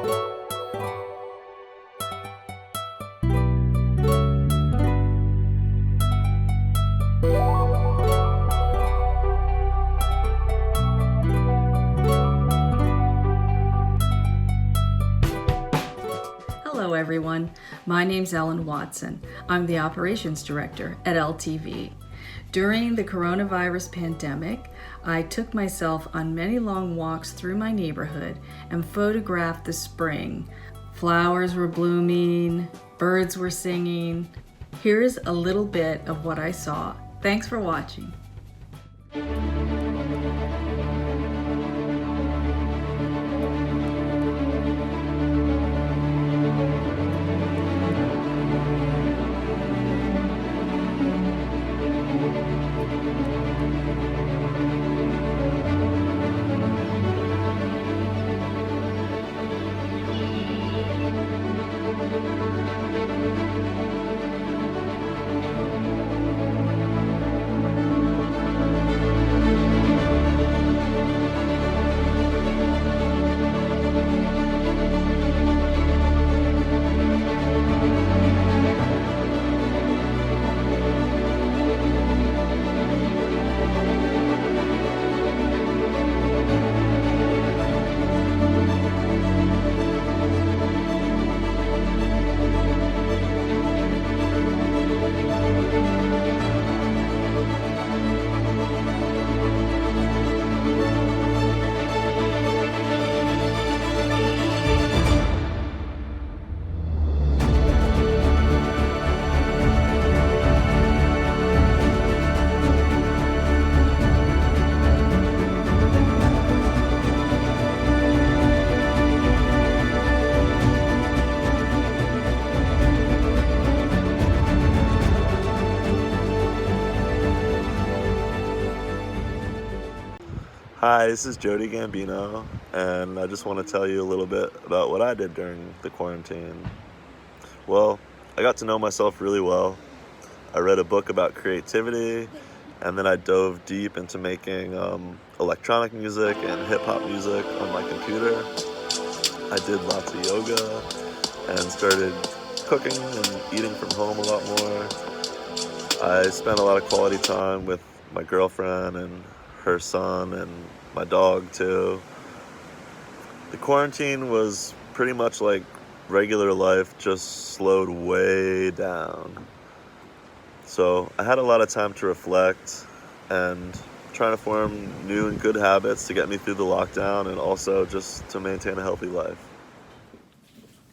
Hello everyone, my name's Ellen Watson. I'm the Operations Director at LTV. During the coronavirus pandemic, I took myself on many long walks through my neighborhood and photographed the spring. Flowers were blooming, birds were singing. Here's a little bit of what I saw. Thanks for watching. Hi, this is Jody Gambino, and I just want to tell you a little bit about what I did during the quarantine. Well, I got to know myself really well. I read a book about creativity, and then I dove deep into making electronic music and hip-hop music on my computer. I did lots of yoga and started cooking and eating from home a lot more. I spent a lot of quality time with my girlfriend and her son and my dog too. The quarantine was pretty much like regular life, just slowed way down. So I had a lot of time to reflect and trying to form new and good habits to get me through the lockdown and also just to maintain a healthy life.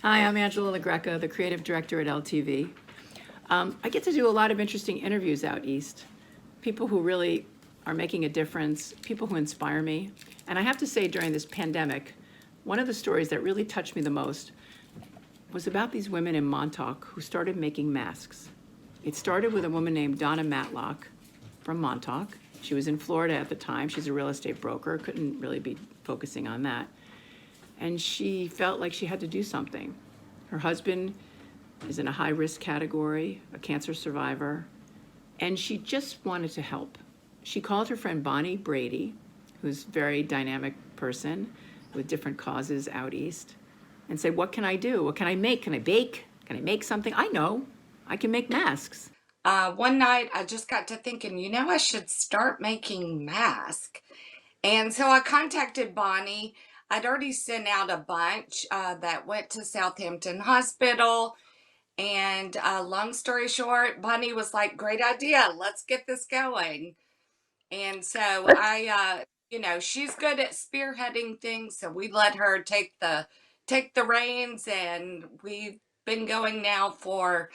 Hi, I'm Angela LaGreca, the creative director at LTV. I get to do a lot of interesting interviews out east. People who really are making a difference, people who inspire me. And I have to say, during this pandemic, one of the stories that really touched me the most was about these women in Montauk who started making masks. It started with a woman named Donna Matlock from Montauk. She was in Florida at the time. She's a real estate broker, couldn't really be focusing on that. And she felt like she had to do something. Her husband is in a high-risk category, a cancer survivor, and she just wanted to help. She called her friend Bonnie Brady, who's a very dynamic person with different causes out east, and said, what can I do? What can I make? Can I bake? Can I make something? I know, I can make masks. One night I just got to thinking, I should start making masks. And so I contacted Bonnie. I'd already sent out a bunch that went to Southampton Hospital. And long story short, Bonnie was like, great idea. Let's get this going. And so she's good at spearheading things. So we let her take the reins, and we've been going now for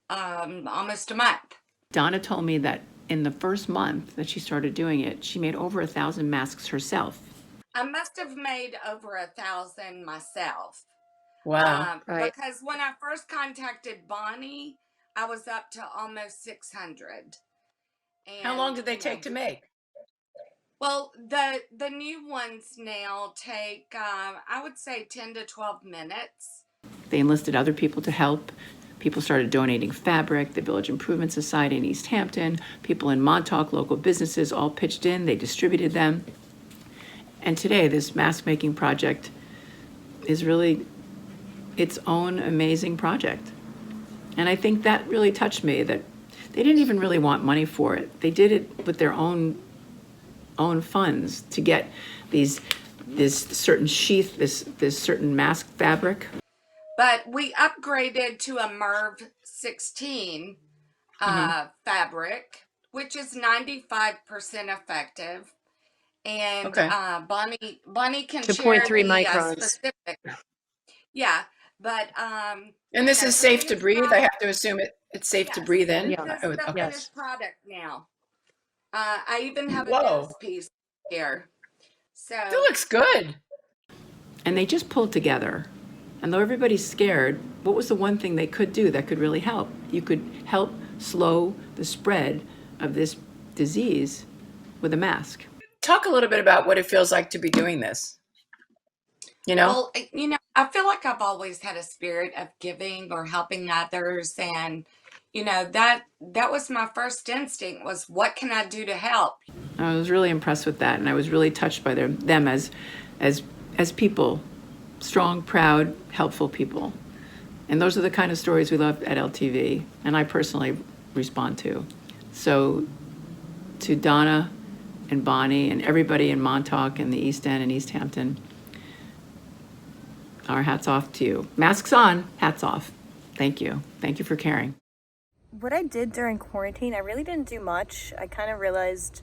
almost a month. Donna told me that in the first month that she started doing it, she made over 1,000 masks herself. I must have made over 1,000 myself. Wow. Right. Because when I first contacted Bonnie, I was up to almost 600. And, How long did they take to make? Well, the new ones now take, I would say 10 to 12 minutes. They enlisted other people to help. People started donating fabric. The Village Improvement Society in East Hampton, people in Montauk, local businesses all pitched in. They distributed them. And today, this mask making project is really its own amazing project. And I think that really touched me, that they didn't even really want money for it. They did it with their own funds to get this certain sheath, this certain mask fabric. But we upgraded to a Merv 16 fabric, which is 95% effective. And Okay. Bonnie can share 2.3 the microns. specific. Yeah, but And this you know, is the safe to finished breathe. I product. have to assume it's safe to Yes, breathe in. Yeah. this is the Okay. Yes. finished product now. I even have a Whoa. desk piece here. So That looks good. And they just pulled together. And though everybody's scared, what was the one thing they could do that could really help? You could help slow the spread of this disease with a mask. Talk a little bit about what it feels like to be doing this. well, I feel like I've always had a spirit of giving or helping others, and that was my first instinct, was what can I do to help? I was really impressed with that, and I was really touched by them as people, strong, proud, helpful people. And those are the kind of stories we love at LTV, and I personally respond to. So to Donna and Bonnie and everybody in Montauk and the East End and East Hampton, our hats off to you. Masks on, hats off. Thank you. Thank you for caring. What I did during quarantine, I really didn't do much. I kind of realized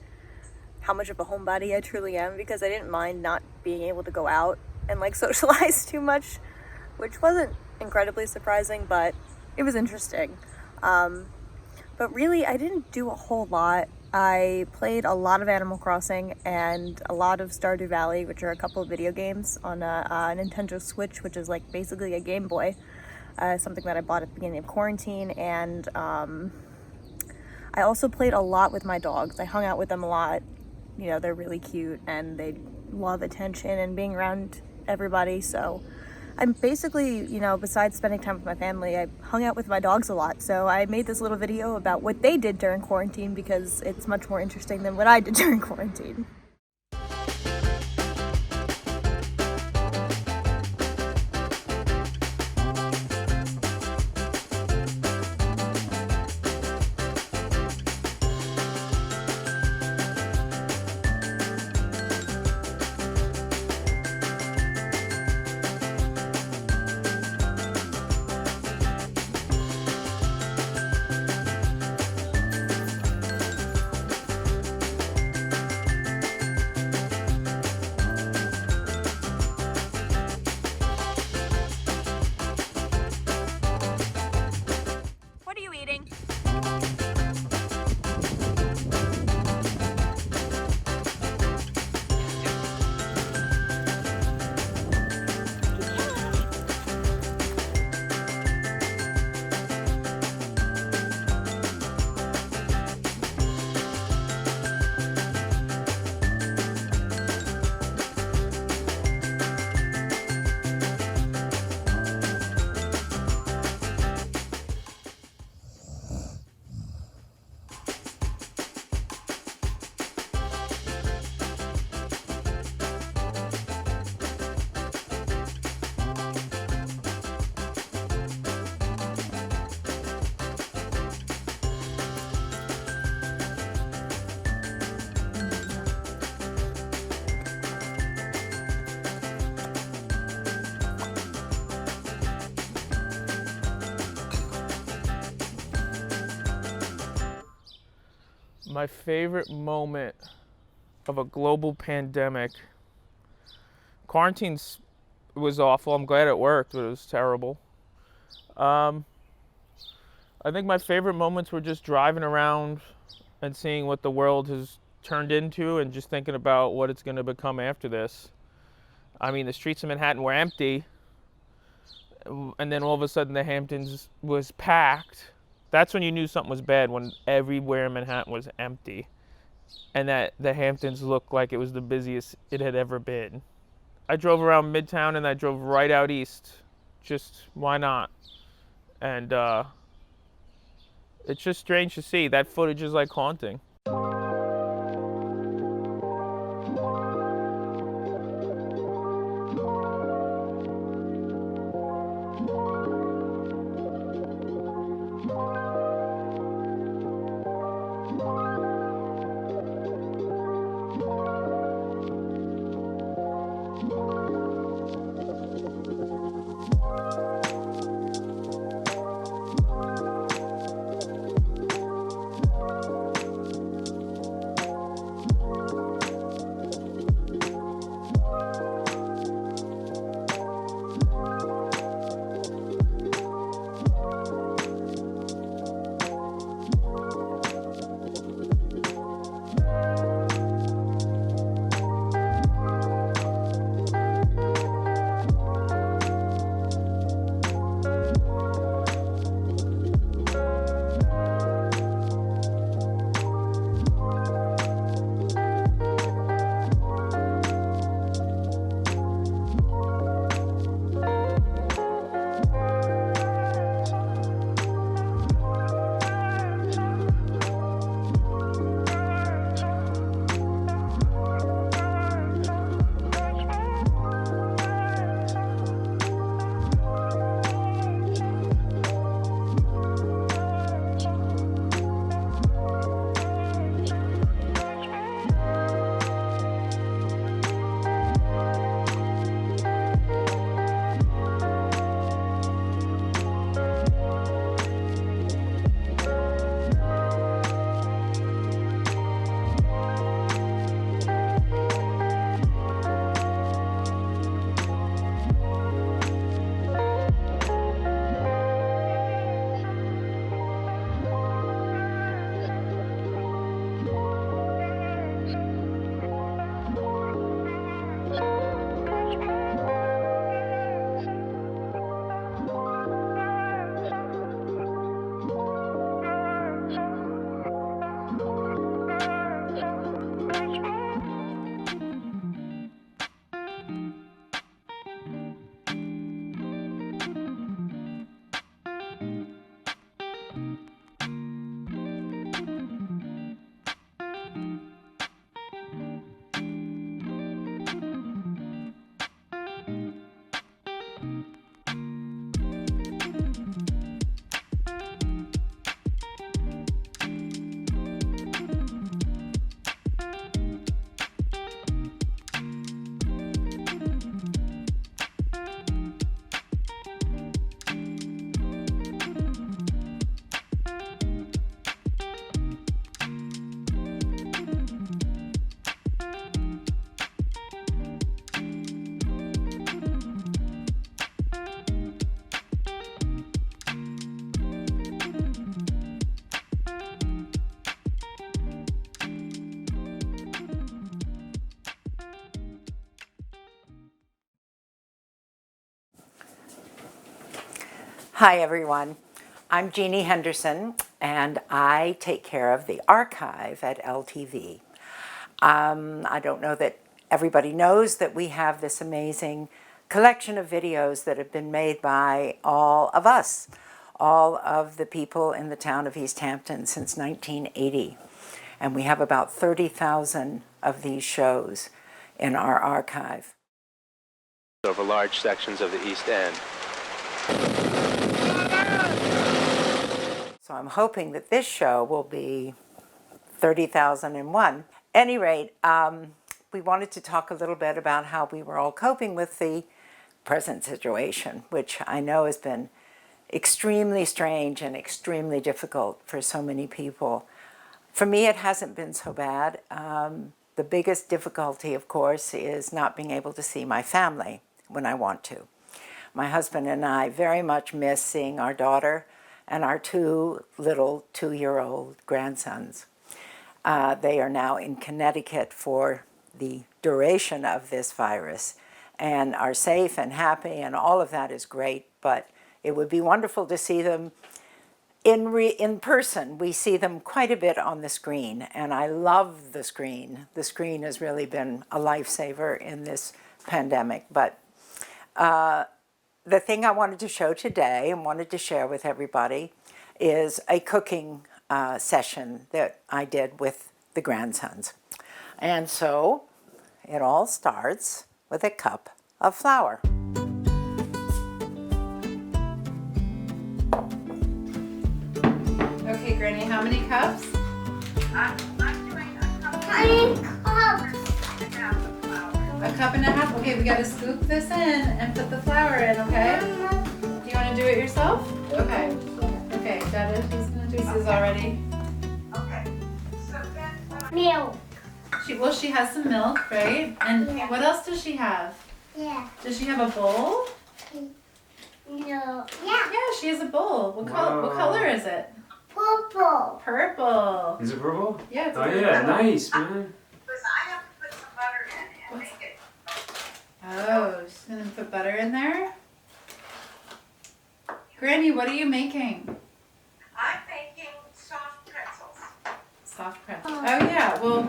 how much of a homebody I truly am, because I didn't mind not being able to go out and like socialize too much, which wasn't incredibly surprising, but it was interesting. But really, I didn't do a whole lot. I played a lot of Animal Crossing and a lot of Stardew Valley, which are a couple of video games on a Nintendo Switch, which is like basically a Game Boy, something that I bought at the beginning of quarantine. And I also played a lot with my dogs. I hung out with them a lot. You know, they're really cute and they love attention and being around everybody. So I'm basically, besides spending time with my family, I hung out with my dogs a lot. So I made this little video about what they did during quarantine, because it's much more interesting than what I did during quarantine. What are you eating? My favorite moment of a global pandemic. Quarantine was awful. I'm glad it worked, but it was terrible. I think my favorite moments were just driving around and seeing what the world has turned into and just thinking about what it's going to become after this. I mean, the streets of Manhattan were empty, and then all of a sudden the Hamptons was packed. That's when you knew something was bad, when everywhere in Manhattan was empty and that the Hamptons looked like it was the busiest it had ever been. I drove around Midtown and I drove right out east. Just, why not? And it's just strange to see. That footage is like haunting. Hi everyone, I'm Jeannie Henderson and I take care of the archive at LTV. I don't know that everybody knows that we have this amazing collection of videos that have been made by all of us, all of the people in the town of East Hampton since 1980. And we have about 30,000 of these shows in our archive. Over large sections of the East End. So I'm hoping that this show will be 30,001. Any rate, we wanted to talk a little bit about how we were all coping with the present situation, which I know has been extremely strange and extremely difficult for so many people. For me, it hasn't been so bad. The biggest difficulty, of course, is not being able to see my family when I want to. My husband and I very much miss seeing our daughter and our two little 2-year-old grandsons. They are now in Connecticut for the duration of this virus and are safe and happy, and all of that is great, but it would be wonderful to see them in person. We see them quite a bit on the screen, and I love the screen. The screen has really been a lifesaver in this pandemic, but the thing I wanted to show today and wanted to share with everybody is a cooking session that I did with the grandsons. And so it all starts with a cup of flour. Okay, Granny, how many cups? I'm doing a cup. A cup and a half? Okay, we gotta scoop this in and put the flour in, okay? Do you wanna do it yourself? Okay. Okay, got it. She's gonna do this already. Okay. So then, Milk. She has some milk, right? And Yeah. what else does she have? Yeah. Does she have a bowl? No. Yeah. Yeah, she has a bowl. What color is it? Purple. Purple. Is it purple? Yeah, it's Oh purple. yeah, nice, man. because I have to put some butter in and make it. Oh, she's gonna put butter in there? Granny, what are you making? I'm making soft pretzels. Soft pretzel. Oh yeah, well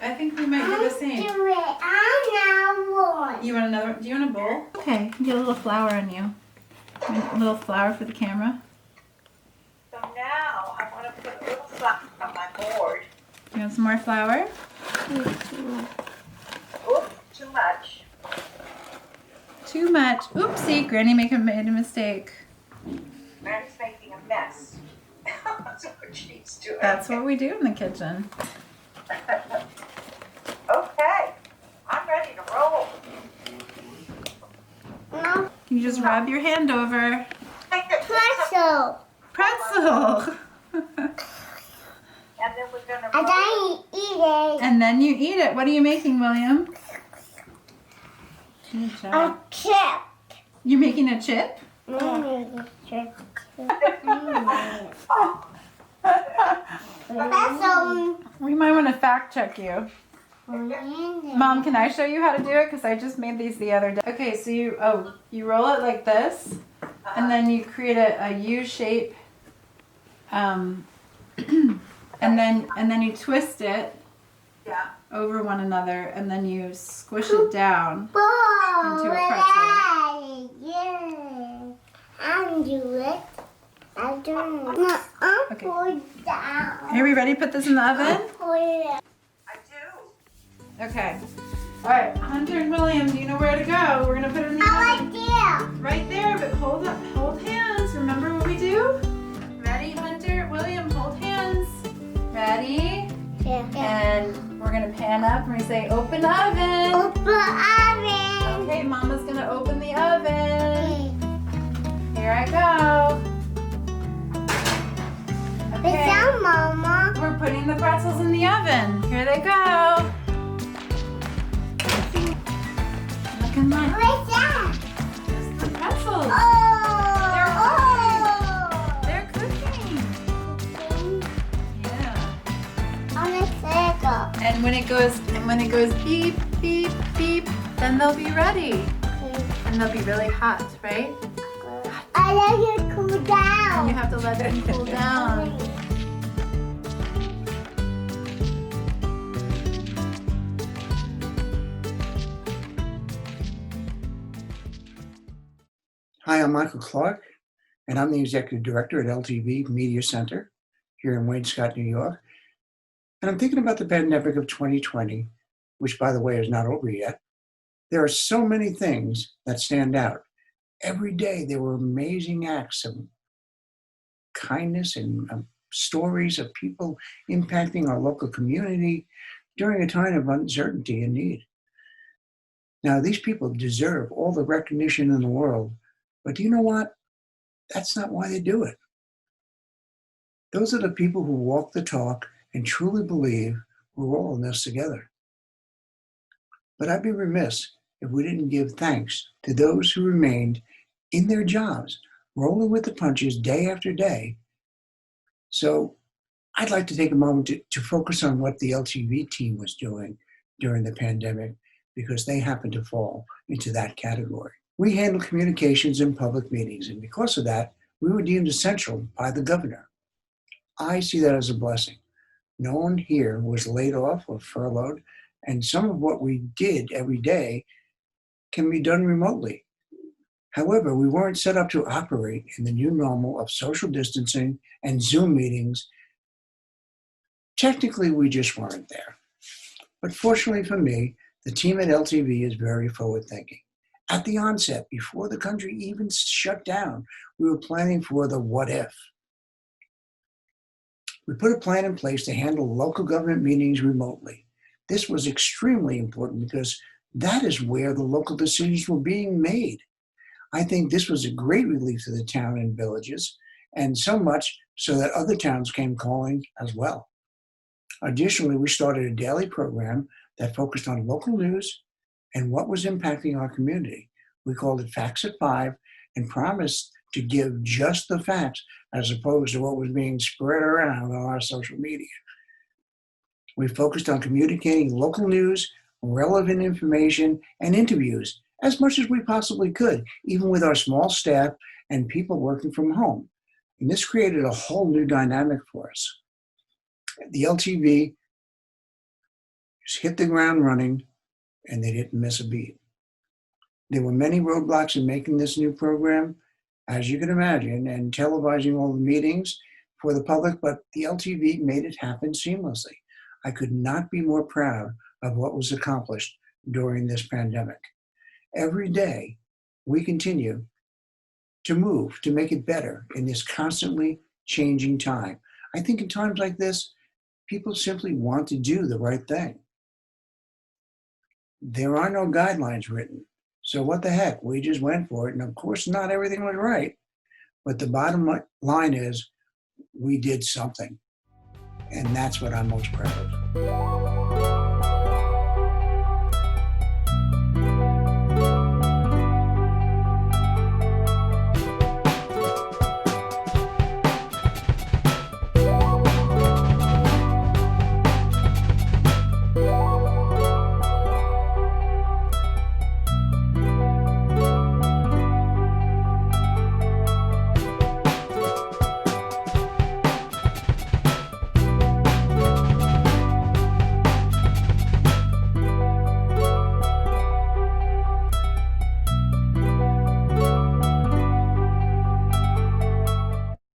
I think we might do the same. Do it. I now want. You want another? Do you want a bowl? Okay, get a little flour on you. A little flour for the camera. So now I want to put a little flour on my board. You want some more flour? Oops, too much. Too much. Oopsie, Granny made a mistake. Mary's making a mess. That's what she's doing. That's what we do in the kitchen. Okay, I'm ready to roll. No. Can you just rub your hand over? Take it, Pretzel. Pretzel! and then we're gonna And roll. then you eat it. And then you eat it. What are you making, William? Good A job. chip. You're making a chip? Chip. We might want to fact check you. Mom, can I show you how to do it? Because I just made these the other day. Okay, so you roll it like this, and then you create a U shape, and then you twist it Yeah. over one another, and then you squish it down. Into a pretzel. Yeah. I'll do it. I'll do it. No, I'll Okay. pull it down. Are we ready to put this in the oven? Pull it. I do. Okay. All right, Hunter and William, do you know where to go? We're gonna put it in the oven. Idea. Right there, but hold hands. Remember what we do? Ready, Hunter? William, hold hands. Ready? Yeah. And we're gonna pan up and we say, open oven. Open oven. Okay, Mama's gonna open the oven. Here I go. It's Okay, down, Mama. we're putting the pretzels in the oven. Here they go. Look at mine. What's that? Just the pretzels. Oh. They're cooking. Yeah. On a circle. And when it goes beep, beep, beep, then they'll be ready. And they'll be really hot, right? I I let it cool down. You have to let them cool down. Hi, I'm Michael Clark, and I'm the Executive Director at LTV Media Center here in Wayne-Scott, New York. And I'm thinking about the pandemic of 2020, which, by the way, is not over yet. There are so many things that stand out. Every day there were amazing acts of kindness and stories of people impacting our local community during a time of uncertainty and need. Now, these people deserve all the recognition in the world, but do you know what? That's not why they do it. Those are the people who walk the talk and truly believe we're all in this together. But I'd be remiss if we didn't give thanks to those who remained in their jobs, rolling with the punches day after day. So I'd like to take a moment to focus on what the LTV team was doing during the pandemic, because they happen to fall into that category. We handle communications in public meetings, and because of that, we were deemed essential by the governor. I see that as a blessing. No one here was laid off or furloughed, and some of what we did every day can be done remotely. However, we weren't set up to operate in the new normal of social distancing and Zoom meetings. Technically, we just weren't there. But fortunately for me, the team at LTV is very forward-thinking. At the onset, before the country even shut down, we were planning for the what if. We put a plan in place to handle local government meetings remotely. This was extremely important because that is where the local decisions were being made. I think this was a great relief to the town and villages, and so much so that other towns came calling as well. Additionally, we started a daily program that focused on local news and what was impacting our community. We called it Facts at 5 and promised to give just the facts as opposed to what was being spread around on our social media. We focused on communicating local news, relevant information, and interviews as much as we possibly could, even with our small staff and people working from home. And this created a whole new dynamic for us. The LTV just hit the ground running, and they didn't miss a beat. There were many roadblocks in making this new program, as you can imagine, and televising all the meetings for the public, but the LTV made it happen seamlessly. I could not be more proud of what was accomplished during this pandemic. Every day, we continue to move to make it better in this constantly changing time. I think in times like this, people simply want to do the right thing. There are no guidelines written. So what the heck, we just went for it. And of course, not everything was right. But the bottom line is we did something. And that's what I'm most proud of.